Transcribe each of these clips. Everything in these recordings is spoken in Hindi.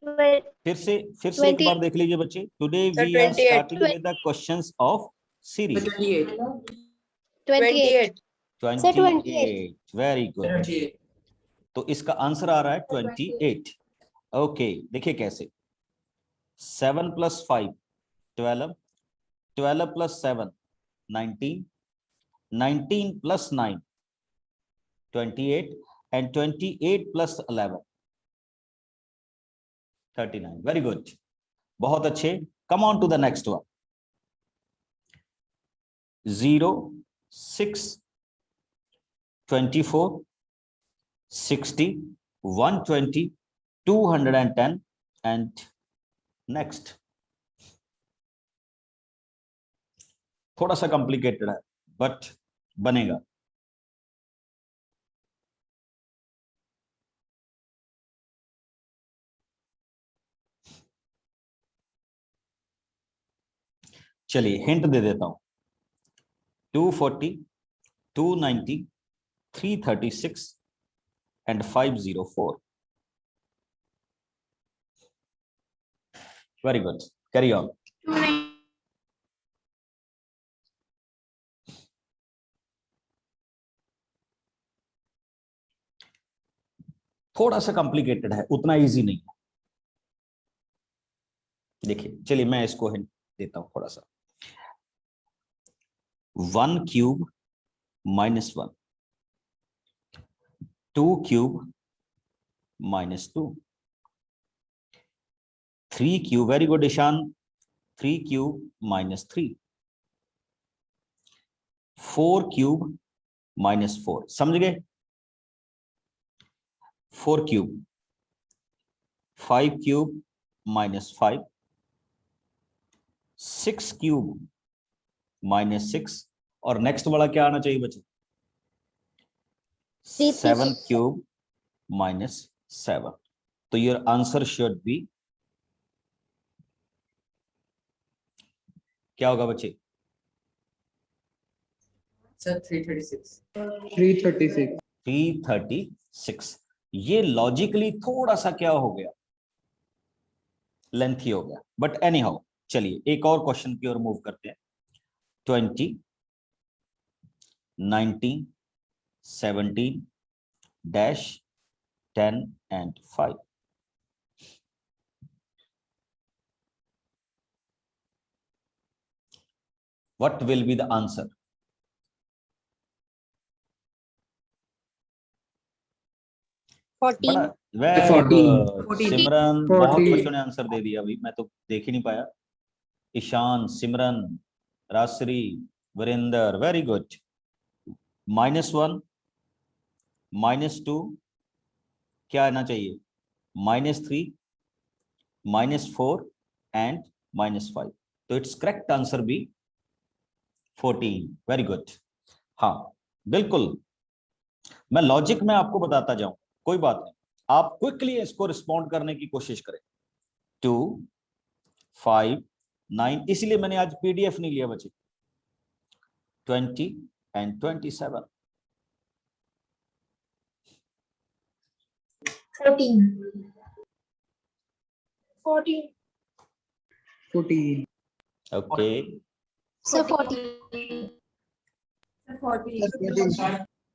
फिर से एक बार देख लीजिए बच्चे। Today we are starting with the questions of series. 28 28 very good. तो इसका आंसर आ रहा है 28। ओके, देखिए कैसे। 7 + 5 12, 12 + 7 19, 19 + 9 28, and 28 + 11 39। वेरी गुड, बहुत अच्छे। Come on to the next one. 0, 6, 24, 60, 120, 210 and next। थोड़ा सा कॉम्प्लिकेटेड है बट बनेगा। चलिए हिंट दे देता हूं। 240, 290, 336 and 504। Very good, carry on. थोड़ा सा कॉम्प्लिकेटेड है, उतना इजी नहीं है। देखिए, चलिए मैं इसको हिंट देता हूं थोड़ा सा। 1 cube -1, 2 cube -2, 3 cube, very good Ishan, 3 cube -3, 4 cube -4, समझ गए। 4 cube, 5 cube -5, 6 cube -6, और नेक्स्ट वाला क्या आना चाहिए बच्चे? 7 cube -7। तो योर आंसर शुड बी क्या होगा बच्चे? सर 336। 336। ये लॉजिकली थोड़ा सा क्या हो गया, लेंथी हो गया, बट एनी हाउ चलिए एक और क्वेश्चन की ओर मूव करते हैं। 20, 19, 17, -10 and 5। What will be the answer? 14। Very good Simran, बहुत बच्चों ने आंसर दे दिया। अभी मैं तो देख ही नहीं पाया। ईशान, सिमरन, राजश्री, वीरेंद्र, वेरी गुड। -1, -2 क्या आना चाहिए? -3, -4 एंड -5। तो it's correct answer B 14। Very good. हाँ बिल्कुल, मैं लॉजिक में आपको बताता जाऊं, कोई बात नहीं, आप क्विकली इसको रिस्पॉन्ड करने की कोशिश करें। 2, 5, 9, इसलिए मैंने आज पीडीएफ नहीं लिया बच्चे। 20 and 27। 14। Okay, sir 14।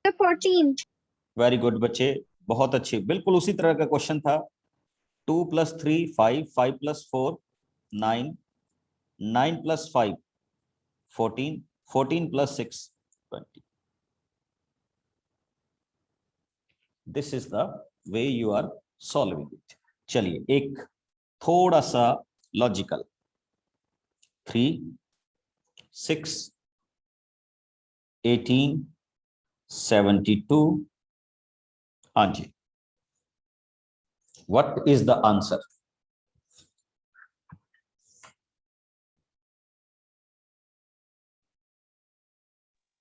14। Very good बच्चे, बहुत अच्छे। बिल्कुल उसी तरह का क्वेश्चन था। 2 + 3 5, 5 + 4 9, 9 + 5 14, 14 + 6 20। This is the way you are solving it. चलिए एक थोड़ा सा लॉजिकल। 3, 6, 18, 72। हाँ जी, what is the answer?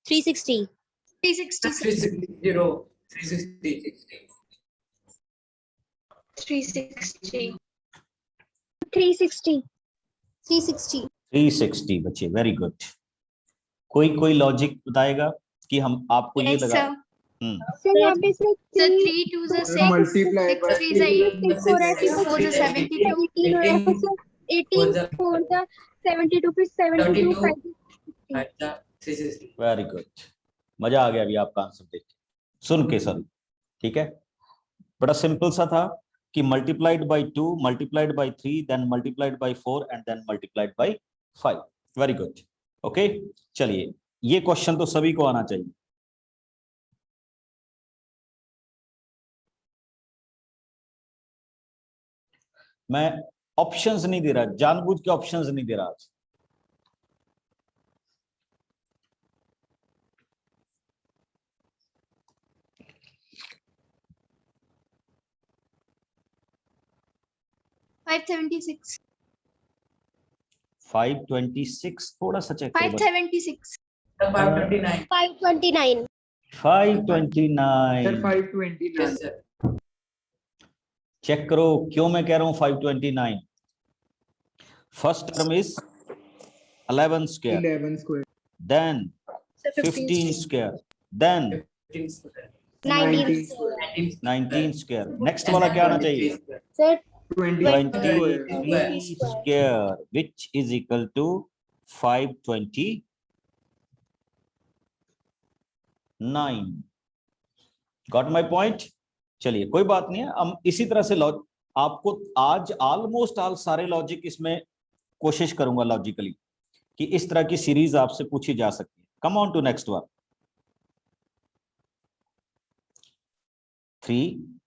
Three sixty. 360 बच्चे, वेरी गुड। कोई लॉजिक बताएगा कि हम आपको ये लगा Sir, यहाँ पे sir Sir, 3 3 twos are 6, multiply 6 by 3s are 8, 6 4 are 6 4s are 72, 18 हो रहा है sir 18 4 का 72 फिर 72 5 360. वेरी गुड, मजा आ गया अभी आपका आंसर देख के, सुन के सॉरी। ठीक है, बड़ा सिंपल सा था कि multiplied by 2 multiplied by 3 then multiplied by 4 and then multiplied by 5। Very good, okay. चलिए, ये क्वेश्चन तो सभी को आना चाहिए। मैं ऑप्शंस नहीं दे रहा, जानबूझ के ऑप्शंस नहीं दे रहा आज। five 76, 526 थोड़ा सा चेक करो बस। 576, 529. 529 529 Sir, 529. Yes, sir. चेक करो क्यों मैं कह रहा हूं 529। First term is 11 square, 11 square. Then sir 15 square, then 15 square. 19 19 square. Next वाला क्या आना चाहिए? sir 20 square. 23 square which is equal to 529। Got my point? चलिए कोई बात नहीं है, हम इसी तरह से आपको आज ऑलमोस्ट ऑल सारे लॉजिक इसमें कोशिश करूंगा लॉजिकली कि इस तरह की सीरीज आपसे पूछी जा सकती है। Come on to next one. 3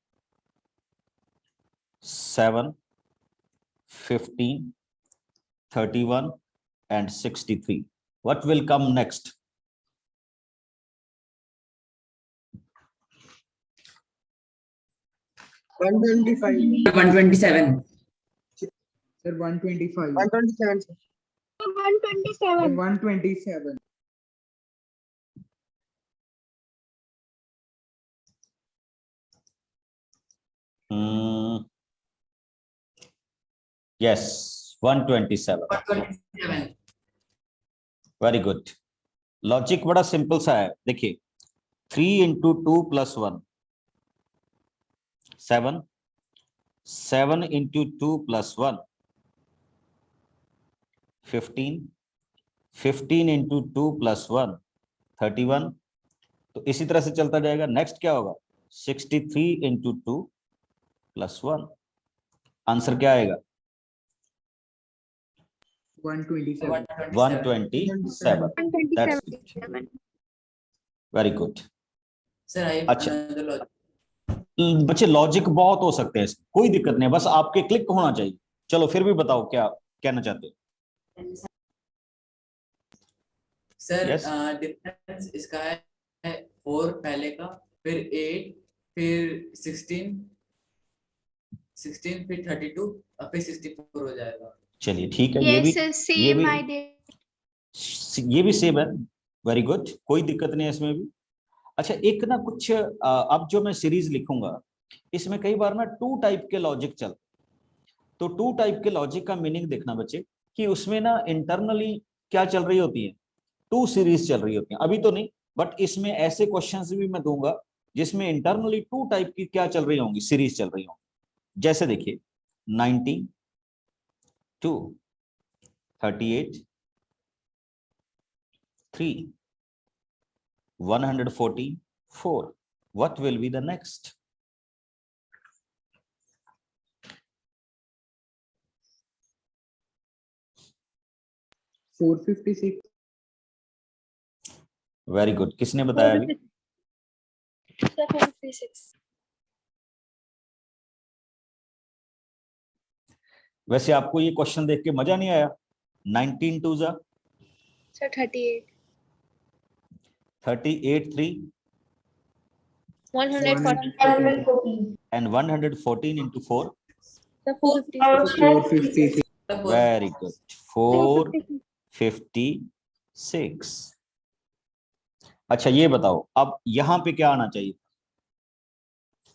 7 15 31 and 63. What will come next? Sir, 125. 127. Sir, 125. 127 Sir, 127 127. Yes, 127. 127. Very good. Logic बड़ा सिंपल सा है, देखिए 3 into 2 plus 1 7, 7 into 2 plus 1 15, 15 into 2 plus 1 31। तो इसी तरह से चलता जाएगा। नेक्स्ट क्या होगा? 63 into 2 plus 1। आंसर क्या आएगा? 127. 127। That's it. Very good. Sir, I have अच्छा। another logic. बच्चे लॉजिक बहुत हो सकते हैं, कोई दिक्कत नहीं, बस आपके क्लिक होना चाहिए। चलो फिर भी बताओ क्या कहना चाहते हो? Sir Yes. डिफरेंस इसका है 4 पहले का, फिर 8, फिर 16, फिर 32 और फिर 64 हो जाएगा। चलिए ठीक है, ये भी yes sir, same I did। ये भी सेम है। वेरी गुड, कोई दिक्कत नहीं है इसमें भी। अच्छा, एक ना कुछ अब जो मैं सीरीज लिखूंगा इसमें कई बार ना 2 टाइप के लॉजिक चल, तो 2 टाइप के लॉजिक का मीनिंग देखना बच्चे कि उसमें ना इंटरनली क्या चल रही होती है, 2 सीरीज चल रही होती हैं। अभी तो नहीं, बट इसमें ऐसे क्वेश्चंस भी मैं दूंगा जिसमें इंटरनली 2 टाइप की क्या चल रही होंगी, सीरीज चल रही होंगी। जैसे देखिए 90 2 38 3 140 4। What will be the next? Four 56. Very good, किसने बताया अभी? 456 वैसे आपको ये क्वेश्चन देख के मजा नहीं आया? 19 2 जा sir 38 38 3 140 and 114 into 4। sir 456 456. Very good, 456। अच्छा ये बताओ अब यहाँ पे क्या आना चाहिए?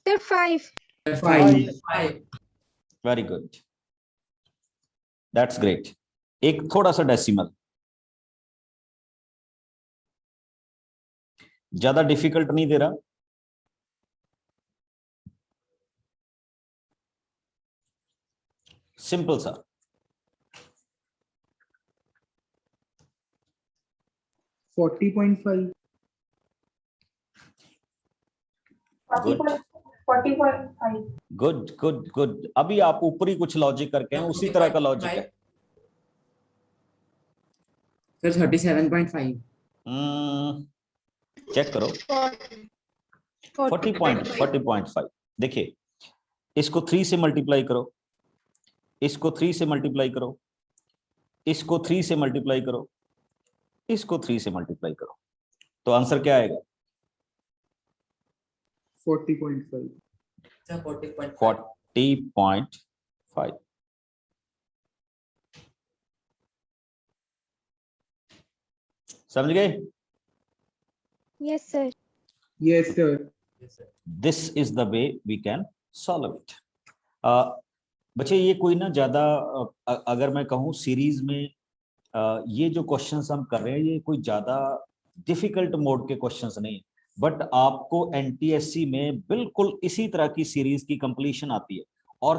sir 5 5 very good, that's great. एक थोड़ा सा डेसिमल, ज्यादा डिफिकल्ट नहीं दे रहा, सिंपल सा। 40.5. गुड 40.5. Good good good. अभी आप ऊपरी कुछ लॉजिक करके हैं, उसी तरह का लॉजिक है। सर 37.5। चेक करो। 40.5। देखिए, इसको 3 से मल्टीप्लाई करो, इसको 3 से मल्टीप्लाई करो, इसको 3 से मल्टीप्लाई करो, इसको 3 से मल्टीप्लाई करो, तो आंसर क्या आएगा? 40.5. अच्छा 40.5। 40.5। समझ गए? Yes, sir. Yes, sir. This is the way we can solve it. बच्चे ये कोई ना ज्यादा अगर मैं कहूँ सीरीज में ये जो क्वेश्चंस हम कर रहे हैं ये कोई ज्यादा डिफिकल्ट मोड के क्वेश्चंस नहीं है, बट आपको एनटीएससी में बिल्कुल इसी तरह की सीरीज की कंप्लीशन आती है। और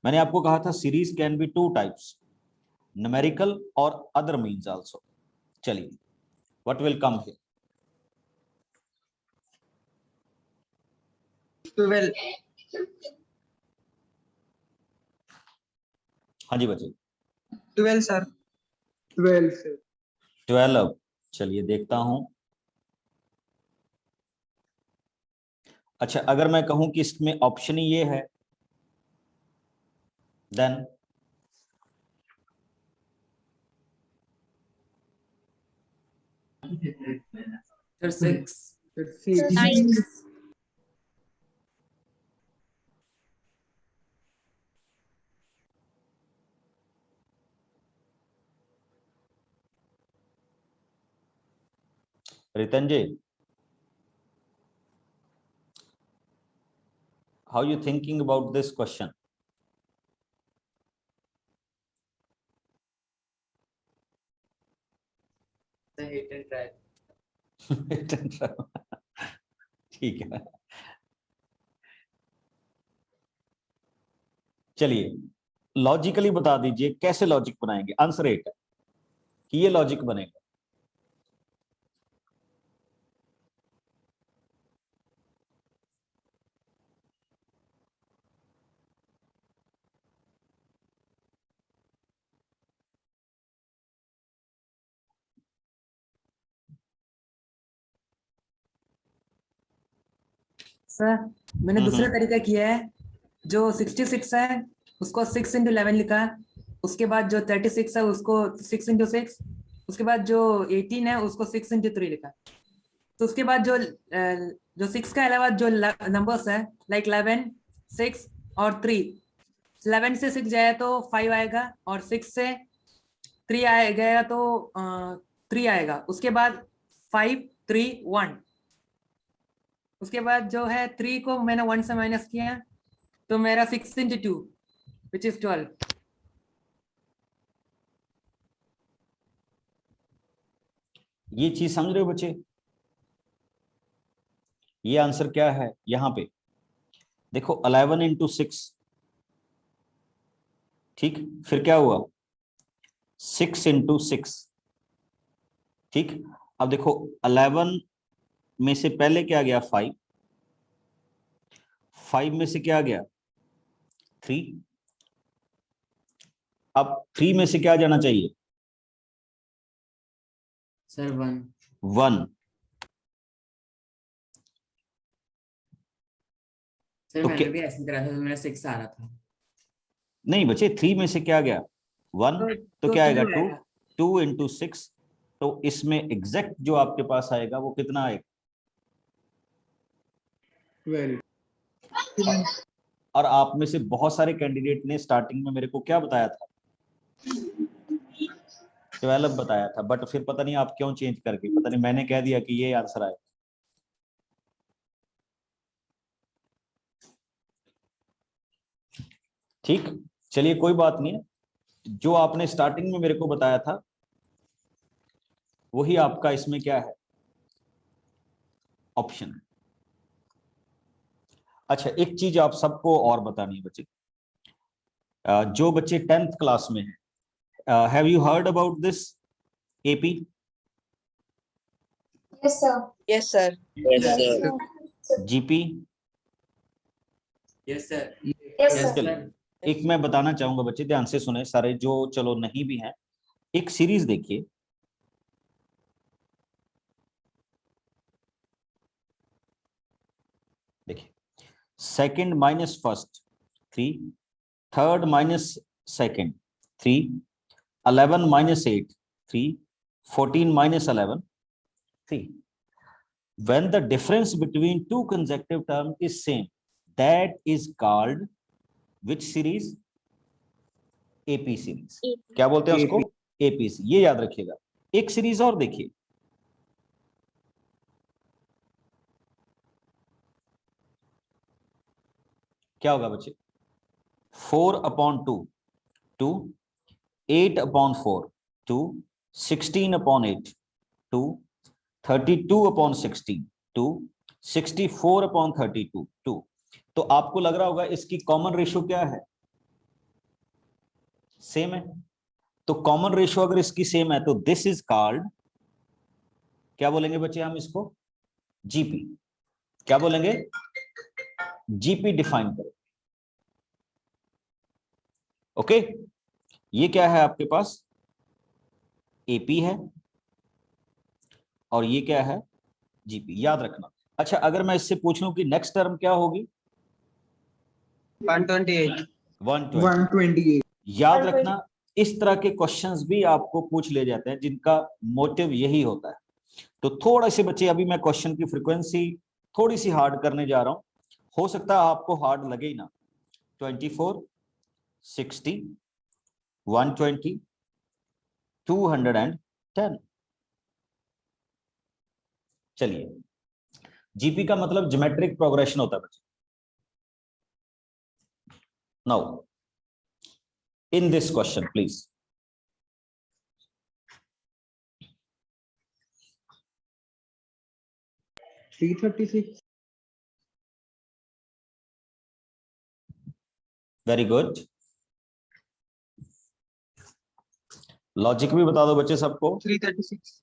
मैंने आपको कहा था series can be 2 types, numerical और अदर मीन्स आल्सो। चलिए, व्हाट विल कम हियर? 12. हाँ जी बच्चे। 12 sir. 12, sir. 12। चलिए देखता हूं। अच्छा, अगर मैं कहूं कि इसमें ऑप्शन ही ये है, then sir 6। Sir, 6. 9. Ritan ji, how you thinking about this question? The hit and try। ठीक है, चलिए लॉजिकली बता दीजिए कैसे लॉजिक बनाएंगे। आंसर 8 है कि ये लॉजिक बनेगा। सर मैंने दूसरा तरीका किया है, जो 66 है उसको 6 into 11 लिखा है, उसके बाद जो 36 है उसको 6 into 6, उसके बाद जो 18 है उसको 6 into 3 लिखा है। तो उसके बाद जो 6 के अलावा जो नंबर्स है लाइक 11, 6 और 3, 11 से 6 जाए तो 5 आएगा और 6 से 3 आएगा तो 3 आएगा। उसके बाद 5, 3, 1, उसके बाद जो है 3 को मैंने 1 से माइनस किया तो मेरा 6 into 2 which is 12। ये चीज समझ रहे हो बच्चे? ये आंसर क्या है यहां पे? देखो 11 into 6, ठीक, फिर क्या हुआ 6 into 6, ठीक। अब देखो 11 में से पहले क्या गया 5, 5 में से क्या गया 3, अब 3 में से क्या जाना चाहिए सर 1। 1। सर तो मैंने भी ऐसे करा था तो मेरा 6 आ रहा था। नहीं बच्चे, 3 में से क्या गया 1, तो क्या आएगा 2, 2 into 6, तो इसमें एग्जैक्ट जो आपके पास आएगा वो कितना आएगा 12. और आप में से बहुत सारे कैंडिडेट ने स्टार्टिंग में मेरे को क्या बताया था 12 बताया था, बट फिर पता नहीं आप क्यों चेंज करके, पता नहीं मैंने कह दिया कि ये आंसर आए। ठीक, चलिए कोई बात नहीं है, जो आपने स्टार्टिंग में मेरे को बताया था वही आपका इसमें क्या है ऑप्शन है। अच्छा, एक चीज आप सबको और बतानी है बच्चे, जो बच्चे 10th क्लास में हैं, have you heard about this AP? Yes, sir. Yes, sir. Yes, sir. GP? Yes, sir. Yes, Yes, sir. sir. एक मैं बताना चाहूंगा बच्चे, ध्यान से सुने सारे जो चलो नहीं भी हैं। एक सीरीज देखिए, देखिए second minus first 3, third minus second 3, 11 minus 8 3, 14 minus 11 3. When the difference between two consecutive terms is same, that is called which series? AP series. क्या बोलते हैं उसको? AP. ये याद रखिएगा। एक सीरीज और देखिए, क्या होगा बच्चे? 4/2 2, 8/4 2, 16/8 2, 32/16 2, 64/32 2. तो आपको लग रहा होगा इसकी कॉमन रेशियो क्या है? सेम है। तो कॉमन रेशियो अगर इसकी सेम है तो दिस इज कॉल्ड, क्या बोलेंगे बच्चे हम इसको? जीपी। क्या बोलेंगे? जीपी डिफाइन करो। ओके, ये क्या है आपके पास? एपी है और ये क्या है? जीपी। याद रखना। अच्छा, अगर मैं इससे पूछ लूं कि नेक्स्ट टर्म क्या होगी? 128. 120। 128. याद रखना, इस तरह के क्वेश्चंस भी आपको पूछ ले जाते हैं जिनका मोटिव यही होता है। तो थोड़े से बच्चे, अभी मैं क्वेश्चन की फ्रीक्वेंसी थोड़ी सी हार्ड करने जा रहा हूं, हो सकता है आपको हार्ड लगे ही ना। 24, 60, 120, 210। चलिए, जीपी का मतलब ज्योमेट्रिक प्रोग्रेशन होता है बच्चे। Now in this question, please. $336. Very good. Logic भी बता दो बच्चे सबको। 336.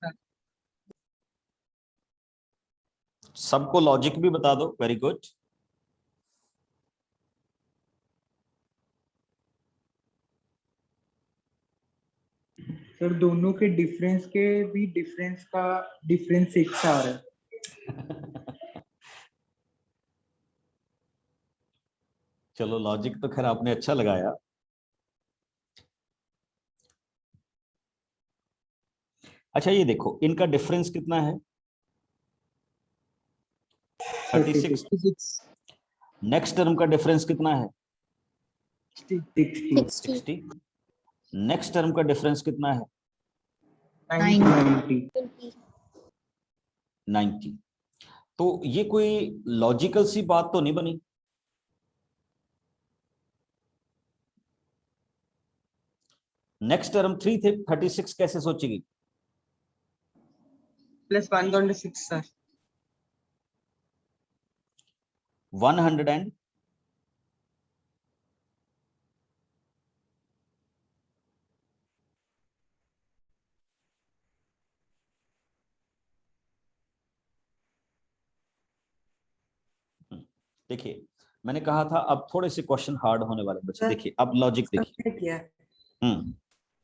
सबको लॉजिक भी बता दो। Very good. सर दोनों के डिफरेंस के भी डिफरेंस का डिफरेंस 6 आ रहा है। चलो, लॉजिक तो खैर आपने अच्छा लगाया। अच्छा, ये देखो, इनका डिफरेंस कितना है? 36। नेक्स्ट टर्म का डिफरेंस कितना है? 60। नेक्स्ट टर्म का डिफरेंस कितना है? 90. 90। तो ये कोई लॉजिकल सी बात तो नहीं बनी। नेक्स्ट टर्म 336 कैसे सोचेगी? Plus 126 sir. 100 and देखिए, मैंने कहा था अब थोड़े से क्वेश्चन हार्ड होने वाले बच्चे। देखिए, अब लॉजिक देखिए। किया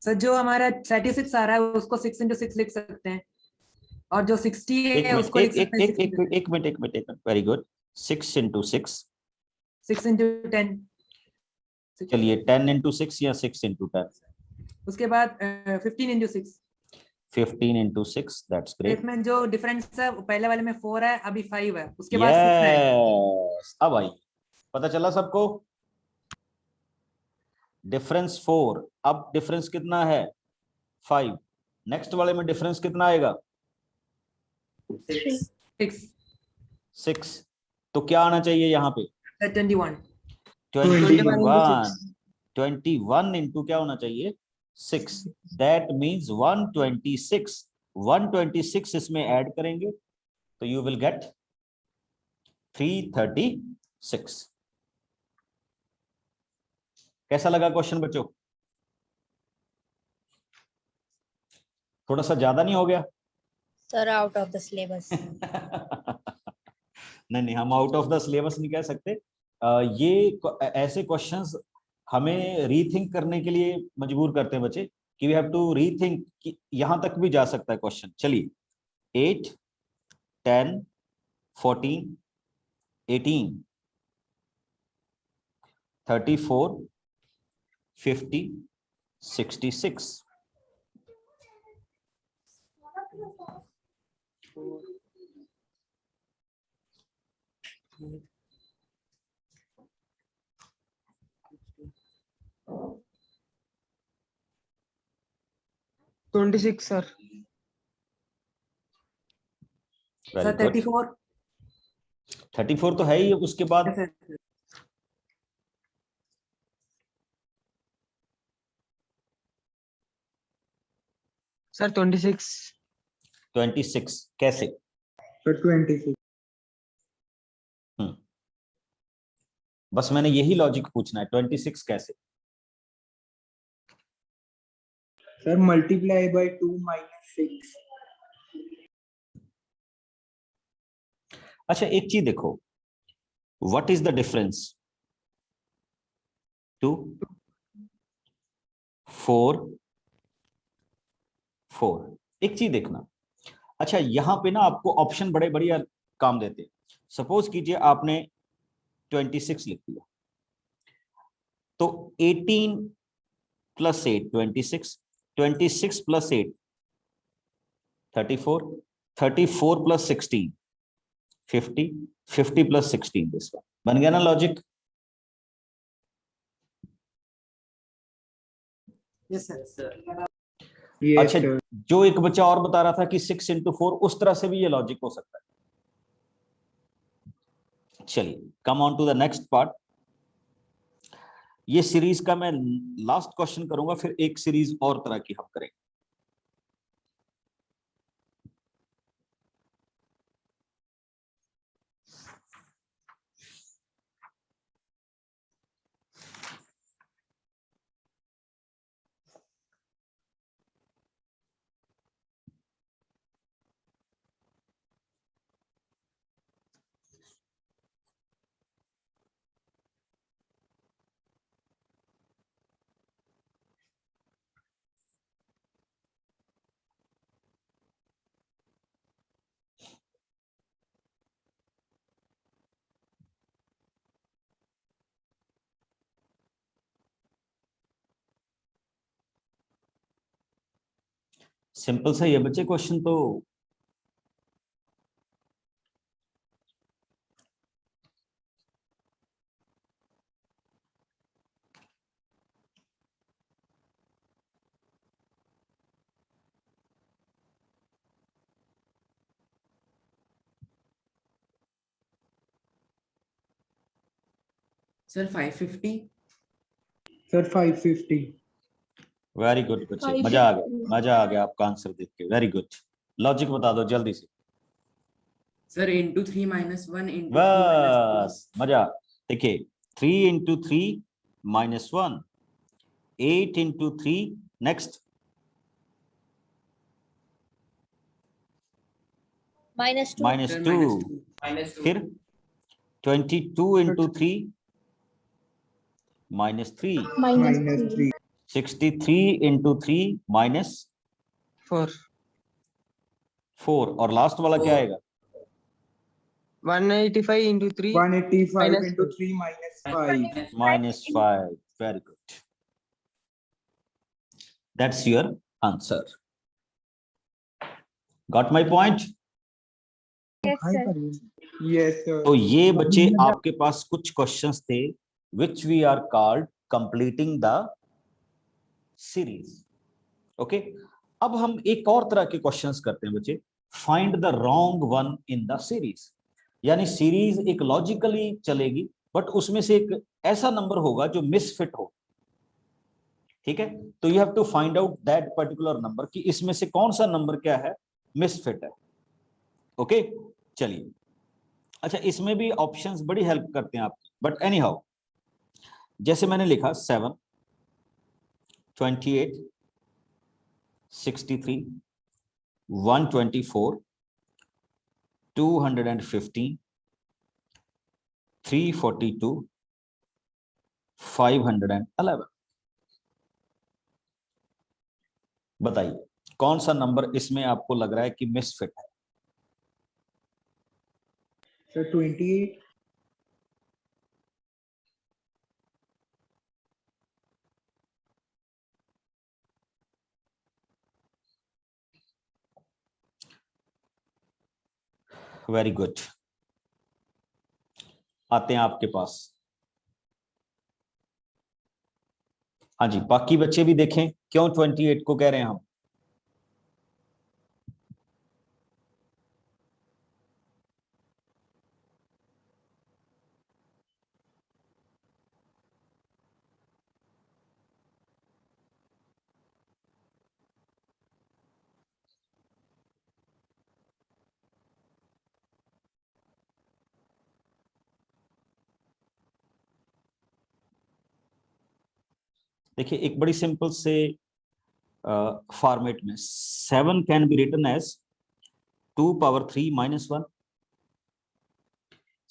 सर, जो हमारा 36 आ रहा है उसको 6 into 6 लिख सकते हैं, और जो 60 है उसको लिख सकते हैं एक minute. Very good. 6 into 6। 6 into 10। चलिए, 10 into 6 या 6 into 10। उसके बाद 15 into 6। 15 into 6, that's great। इसमें जो डिफरेंस है पहले वाले में 4 है, अभी 5 है, उसके बाद 6 है। यस, अब आई, पता चला सबको? डिफरेंस 4, अब डिफरेंस कितना है? 5। नेक्स्ट वाले में डिफरेंस कितना आएगा? 6। तो क्या आना चाहिए यहाँ पे? 21। 21 into क्या होना चाहिए? 6। That means 126। 126 इसमें ऐड करेंगे तो यू विल गेट 336। कैसा लगा क्वेश्चन बच्चों? थोड़ा सा ज्यादा नहीं हो गया? Sir, out of the syllabus. नहीं, हम आउट ऑफ द सिलेबस नहीं कह सकते। ये ऐसे क्वेश्चंस हमें रीथिंक करने के लिए मजबूर करते हैं बच्चे, कि वी हैव टू रीथिंक कि यहां तक भी जा सकता है क्वेश्चन। चलिए 8, 10, 14, 18, 34, 50, 66। Twenty six sir. सर 34। 34 तो है ही, उसके बाद सर 26। 26 कैसे? सर 26। बस मैंने यही लॉजिक पूछना है, 26 कैसे? Sir multiply by 2 minus 6। अच्छा एक चीज देखो, व्हाट इज द डिफरेंस? 2, 4, 4। एक चीज देखना, अच्छा यहां पे ना आपको ऑप्शन बड़े बढ़िया काम देते हैं। सपोज कीजिए आपने 26 लिख दिया, तो 18 plus 8 26, 26 plus 8 34, 34 plus 16 50, 50 plus 16 this one. बन गया ना लॉजिक? Yes sir. सर अच्छा जो एक बच्चा और बता रहा था कि 6 इंटू 4, उस तरह से भी ये लॉजिक हो सकता है। चलिए come on to the next part. ये सीरीज का मैं लास्ट क्वेश्चन करूंगा, फिर एक सीरीज और तरह की हम करेंगे। सिंपल सा ये बच्चे क्वेश्चन तो। सर 550। सर 550। वेरी गुड बच्चे, मजा आ गया, मजा आ गया आपका आंसर देख के। Very good. लॉजिक बता दो जल्दी से। सर इंटू 3 माइनस 1 इंटू 3 बस मजा। देखिए 3 into 3 minus 1, 8 into 3, next -2. Minus 2, minus 2 फिर 22 into 3 minus 3, minus 3। 63 into 3 minus 4। 4, और लास्ट वाला क्या आएगा? 185 into 3 185 into 3 minus 5 minus 5। Very good, that's your answer. Got my point? Yes, sir. yes sir। तो ये बच्चे आपके पास कुछ क्वेश्चंस थे which we are called completing the series. Okay, अब हम एक और तरह के क्वेश्चंस करते हैं बच्चे, find the wrong one in the series. यानी सीरीज एक लॉजिकली चलेगी, बट उसमें से एक ऐसा नंबर होगा जो मिसफिट हो। ठीक है, तो you have to find out that particular number, कि इसमें से कौन सा नंबर क्या है, मिसफिट है। ओके चलिए, अच्छा इसमें भी ऑप्शंस बड़ी हेल्प करते हैं आपकी, बट एनी हाउ जैसे मैंने लिखा 7, 28, 63, 124, 215, 342, 511। बताइए कौन सा नंबर इसमें आपको लग रहा है कि मिसफिट है? सर 28। वेरी गुड, आते हैं आपके पास। हाँ जी, बाकी बच्चे भी देखें क्यों 28 को कह रहे हैं हम। देखिए एक बड़ी सिंपल से फॉर्मेट में 7 can be written as 2 power 3 minus 1,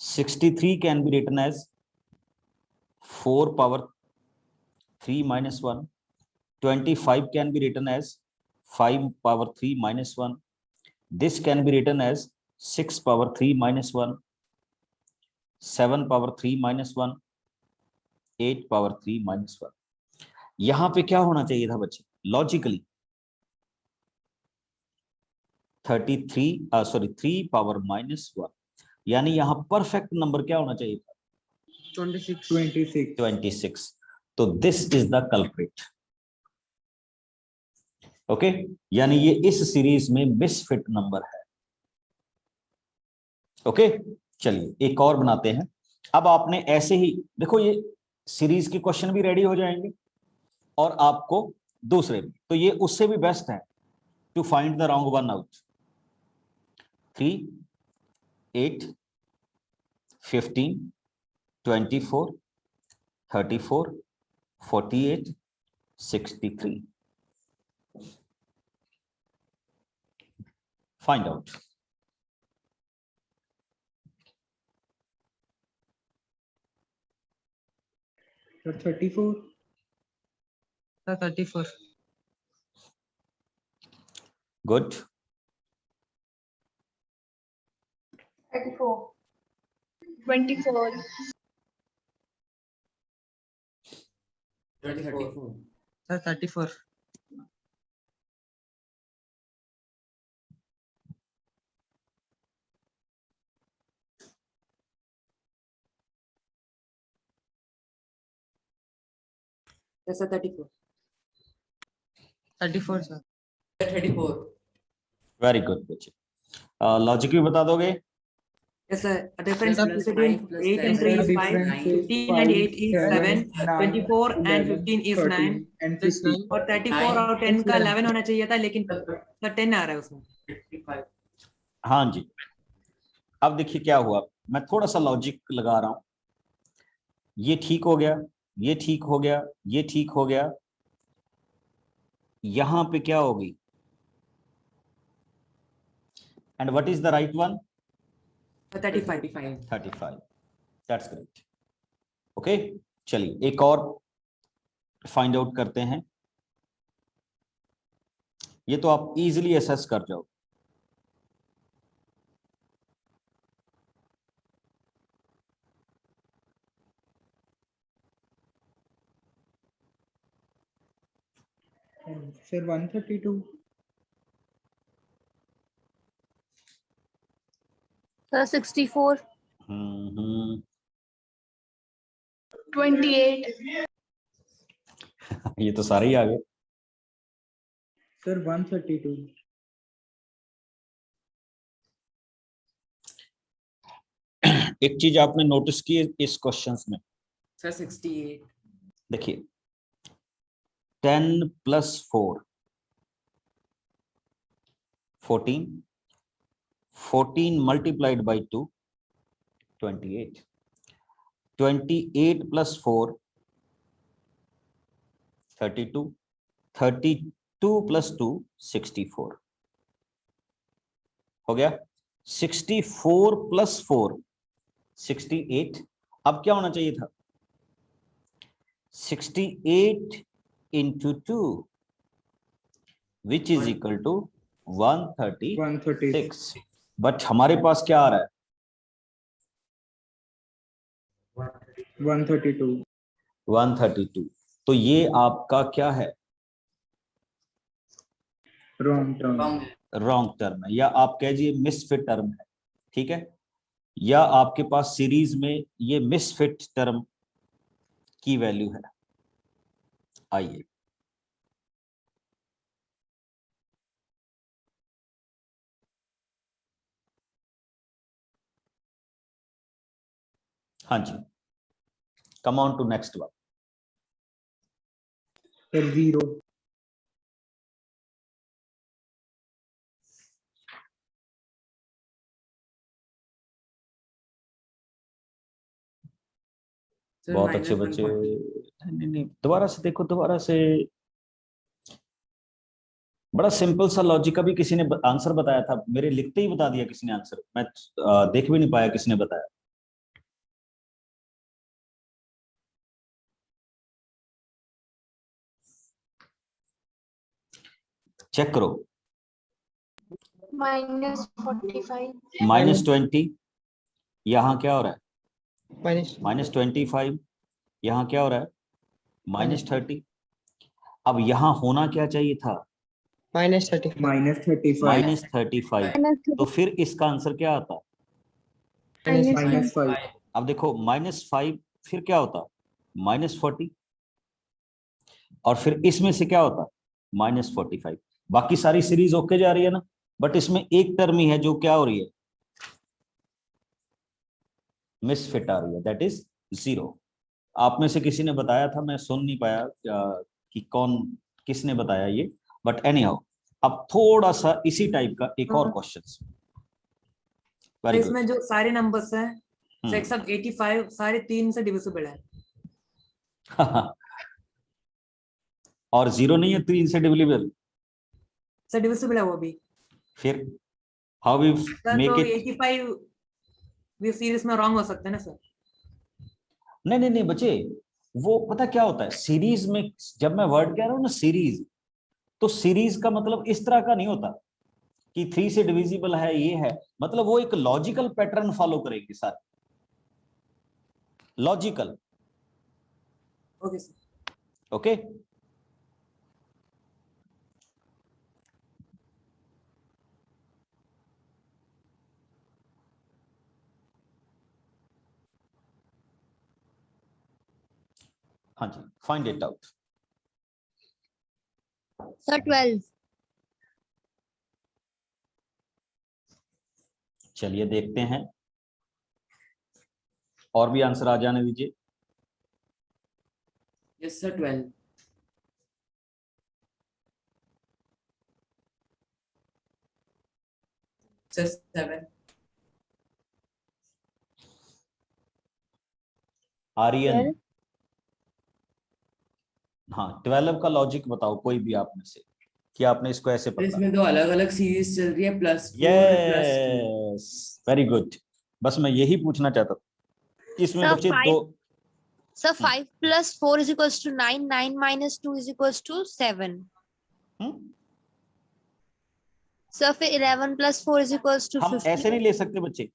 63 can be written as 4 power 3 minus 1, 25 can be written as 5 power 3 minus 1, this can be written as 6 power 3 minus 1, 7 power 3 minus 1, 8 power 3 minus 1। यहां पे क्या होना चाहिए था बच्चे? लॉजिकली 3 power minus 1, यानी यहां परफेक्ट नंबर क्या होना चाहिए था? 26। तो this is the culprit. Okay, यानी ये इस सीरीज में मिसफिट नंबर है। ओके, चलिए एक और बनाते हैं। अब आपने ऐसे ही देखो, ये सीरीज के क्वेश्चन भी रेडी हो जाएंगे और आपको दूसरे भी, तो ये उससे भी बेस्ट है to find the wrong one out. 3, 8, 15, 24, 34, 48, 63। Find out. Sir 34। Sir 34। Good. 34 24 34 sir 34। Sir 34। 34 sir. 34 Very good बच्चे। लॉजिक भी बता दोगे? Yes, sir. A difference Plus between 5 plus 8 and 7 3 sir is 5, difference 15 and 8 is 7, 24 and 15 is 9, and plus 50। और 34 और 10 का 11 होना चाहिए था, लेकिन सर 10 आ रहा है उसमें। 55। हाँ जी, अब देखिए क्या हुआ, मैं थोड़ा सा लॉजिक लगा रहा हूं। ये ठीक हो गया, ये ठीक हो गया, ये ठीक हो गया, यहां पे क्या होगी? And what is the right one? 35। 35। That's great. Okay, चलिए एक और फाइंड आउट करते हैं। ये तो आप इजीली असेस कर जाओ। सर 132। सर 64 28 ये तो सारे ही आ गए। सर 132। एक चीज आपने नोटिस की इस क्वेश्चंस में, सर 68। देखिए 10 plus 4 14, 14 multiplied by 2 28, 28 plus 4 32, 32 + 2 64 हो गया। 64 + 4 68। अब क्या होना चाहिए था? 68 × 2 which is equal to 136। But हमारे पास क्या आ रहा है? 132। 132। तो ये आपका क्या है? Wrong term. रॉन्ग टर्म है, या आप कहिए मिसफिट टर्म है। ठीक है, या आपके पास सीरीज में ये मिसफिट टर्म की वैल्यू है। आइए, हाँ जी, come on to next one. Sir 0। Sir बहुत अच्छे बच्चे। नहीं, दोबारा से देखो, दोबारा से। बड़ा सिंपल सा लॉजिक का भी किसी ने आंसर बताया था, मेरे लिखते ही बता दिया किसी ने आंसर, मैं देख भी नहीं पाया किसने बताया। चेक करो। -45 -20 यहाँ क्या हो रहा है? माइनस -25 यहाँ क्या हो रहा है? -30। अब यहाँ होना क्या चाहिए था? -35 -35। तो फिर इसका आंसर क्या आता? -5। अब देखो -5 फिर क्या होता? -40। और फिर इसमें से क्या होता? -45। बाकी सारी सीरीज ओके जा रही है ना, बट इसमें एक टर्म ही है जो क्या हो रही है? मिसफिट आ रही है, दैट इज 0। आप में से किसी ने बताया था, मैं सुन नहीं पाया कि कौन किसने बताया ये, बट एनी हाउ। अब थोड़ा सा इसी टाइप का एक और क्वेश्चन। Very good. इसमें जो सारे नंबर्स हैं एक्सेप्ट 85 सारे 3 से डिविजिबल है। और 0 नहीं है 3 से डिविजिबल? सर डिविजिबल है वो भी। फिर हाउ वी सर मेक तो इट? 85 भी सीरीज में रॉन्ग हो सकता है ना सर? नहीं बच्चे, वो पता क्या होता है सीरीज में, जब मैं वर्ड कह रहा हूं ना सीरीज, तो सीरीज का मतलब इस तरह का नहीं होता कि 3 से डिविजिबल है, ये है। मतलब वो एक लॉजिकल पैटर्न फॉलो करेगी सारे, लॉजिकल। Okay sir. ओके, हाँ जी, फाइंड इट आउट। Sir, 12. चलिए देखते हैं, और भी आंसर आ जाने दीजिए। Yes sir 12। सर 7। आर्यन, हाँ 12 का लॉजिक बताओ कोई भी आप में से, कि आपने इसको ऐसे पकड़ा। इसमें तो अलग अलग सीरीज चल रही है, +4 +2। Yes, very good. बस मैं यही पूछना चाहता था। इसमें Sir, बच्चे 5. दो। Sir, 5 + 4 = 9. 9 - 2 = 7. हम्म? Sir, फिर 11 + 4 = हम 15. ऐसे नहीं ले सकते बच्चे।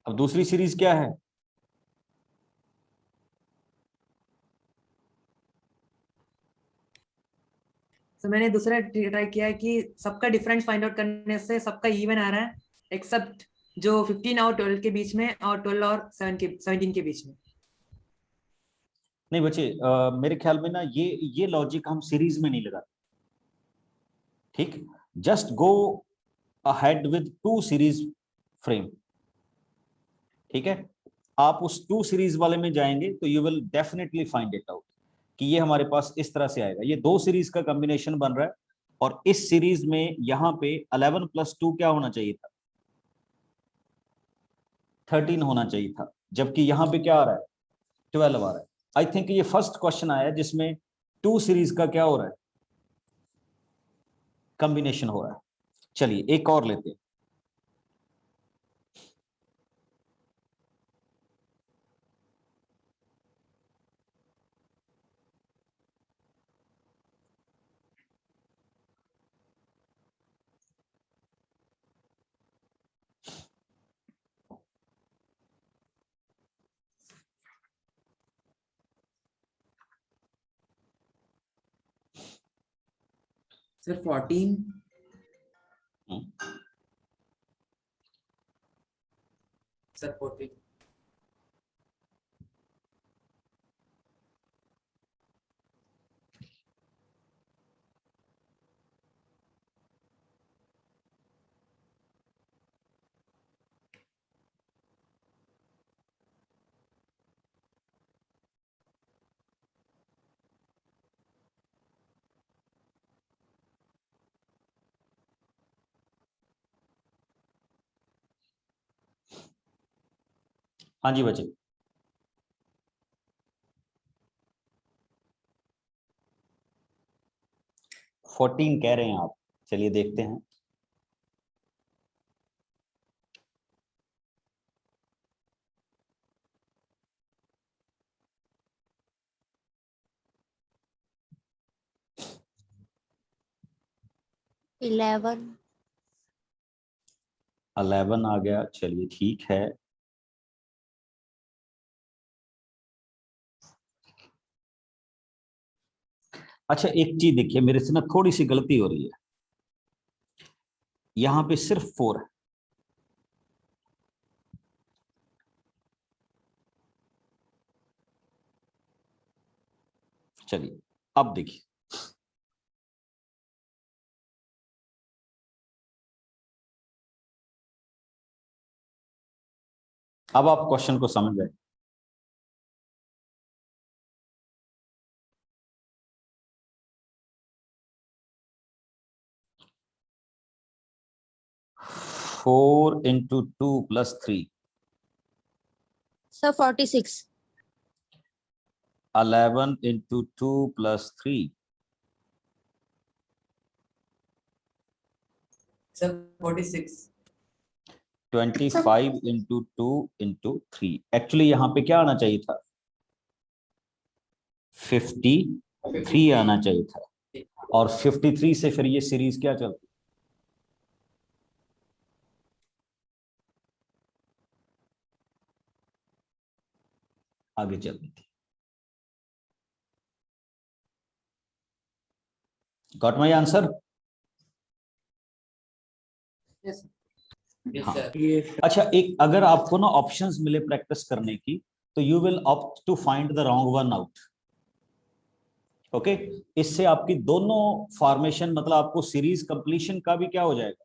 अब दूसरी सीरीज क्या है? तो मैंने दूसरा ट्राई किया है कि सबका डिफरेंस फाइंड आउट करने से सबका इवन आ रहा है एक्सेप्ट जो 15 और 12 के बीच में और 12 और 17 के बीच में। नहीं बच्चे, मेरे ख्याल में ना ये लॉजिक हम सीरीज में नहीं लगाते। ठीक, just go ahead with 2 series frame. ठीक है, आप उस 2 सीरीज वाले में जाएंगे तो you will definitely find it out कि ये हमारे पास इस तरह से आएगा। ये 2 सीरीज का कॉम्बिनेशन बन रहा है और इस सीरीज में यहाँ पे 11 + 2 क्या होना चाहिए था, 13 होना चाहिए था, जबकि यहाँ पे क्या आ रहा है, 12 आ रहा है। आई थिंक ये फर्स्ट क्वेश्चन आया जिसमें 2 सीरीज का क्या हो रहा है, कॉम्बिनेशन हो रहा है। चलिए एक और लेते हैं। सर 14, सर 14, हाँ जी बच्चे, फोर्टीन कह रहे हैं आप। चलिए देखते हैं। इलेवन 11 आ गया, चलिए ठीक है। अच्छा एक चीज देखिए, मेरे से ना थोड़ी सी गलती हो रही है, यहां पे सिर्फ 4 है। चलिए अब देखिए, अब आप क्वेश्चन को समझ गए। Four into 2 + 3, sir 46 11 into 2 + 3, sir 46, 25 into 2 into 3। Actually यहाँ पे क्या आना चाहिए था, 53 आना चाहिए था। और 53 से फिर ये सीरीज क्या चलती, आगे चलती थी। Got my answer? यस हाँ। Sir, Yes. अच्छा एक अगर आपको ना ऑप्शंस मिले प्रैक्टिस करने की, तो you will opt to find the wrong one out. Okay, इससे आपकी दोनों फॉर्मेशन, मतलब आपको सीरीज कंप्लीशन का भी क्या हो जाएगा,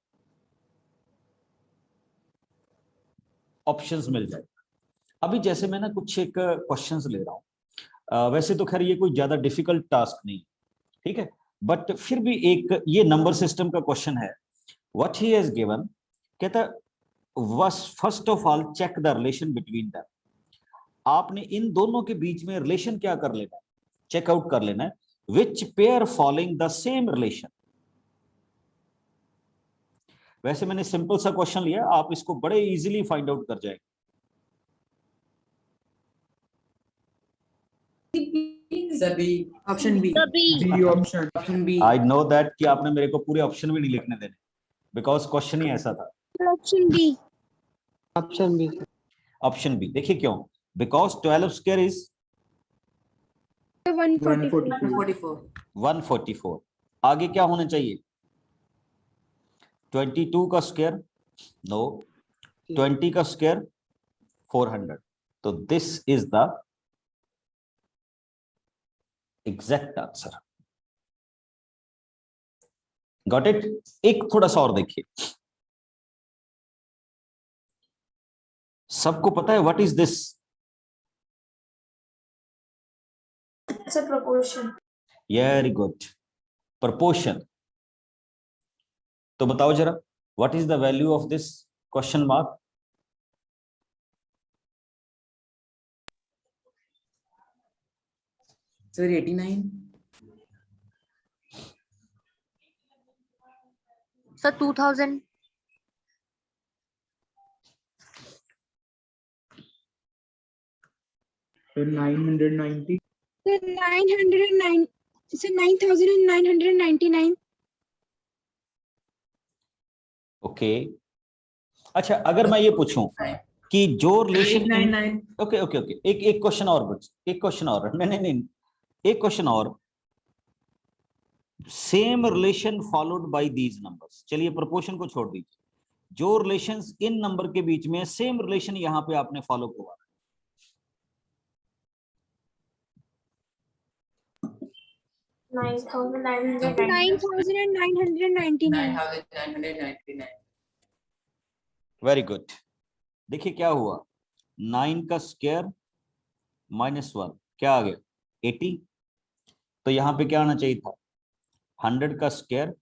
ऑप्शंस मिल जाएगा। अभी जैसे मैं ना कुछ एक क्वेश्चंस ले रहा हूं, वैसे तो खैर ये कोई ज्यादा डिफिकल्ट टास्क नहीं, ठीक है, बट फिर भी एक ये नंबर सिस्टम का क्वेश्चन है। व्हाट ही हैज गिवन, कहता first of all check the relation between them. आपने इन दोनों के बीच में रिलेशन क्या कर लेना है, चेकआउट कर लेना है। Which pair following the same relation. वैसे मैंने सिंपल सा क्वेश्चन लिया, आप इसको बड़े इजीली फाइंड आउट कर जाएंगे। सभी ऑप्शन बी, सभी B option. Option B, I know that कि आपने मेरे को पूरे ऑप्शन भी नहीं लिखने देने, बिकॉज क्वेश्चन ही ऐसा था। Option B option B. Option B, देखिए क्यों, बिकॉज 12 स्क्वायर इज 144. 144, 144। आगे क्या होना चाहिए, 22 का स्क्वायर, नो, 20 का स्क्वायर 400। तो this is the exact answer. Got it. एक थोड़ा सा और देखिए, सबको पता है what is this Sir, proportion. Very good, proportion. तो बताओ जरा, what is the value of this question mark? Sir 89। Sir, 2000. So 990. Sir, 909. Sir, 9,999. Okay, अच्छा अगर मैं ये पूछूं कि जो रिलेशन 899। ओके ओके ओके, एक क्वेश्चन और बच, एक क्वेश्चन और, नहीं, एक क्वेश्चन और। Same relation followed by these numbers, चलिए प्रोपोर्शन को छोड़ दीजिए, जो रिलेशंस इन नंबर के बीच में, सेम रिलेशन यहां पे आपने फॉलो करवा। 9,999. 9,999। वेरी गुड, देखिए क्या हुआ, 9 का स्क्वायर -1 क्या आ गया 80, तो यहां पे क्या आना चाहिए था 100 का स्क्वायर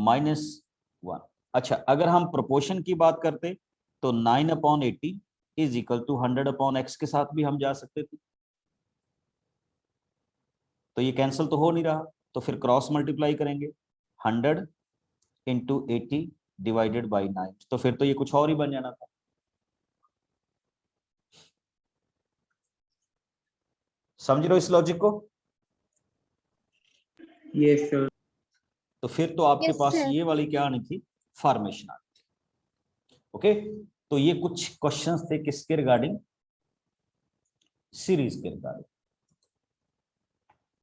-1। अच्छा अगर हम प्रोपोर्शन की बात करते तो 9/80 इज इक्वल टू 100/x के साथ भी हम जा सकते थे, तो ये कैंसिल तो हो नहीं रहा, तो फिर क्रॉस मल्टीप्लाई करेंगे 100 इंटू 80 डिवाइडेड बाई 9, तो फिर तो ये कुछ और ही बन जाना था। समझ रहे हो इस लॉजिक को? Yes sir. तो फिर तो आपके Yes, पास sir. ये वाली क्या आनी थी, फॉर्मेशन आनी थी। ओके, तो ये कुछ क्वेश्चंस थे किसके रिगार्डिंग, सीरीज के रिगार्डिंग।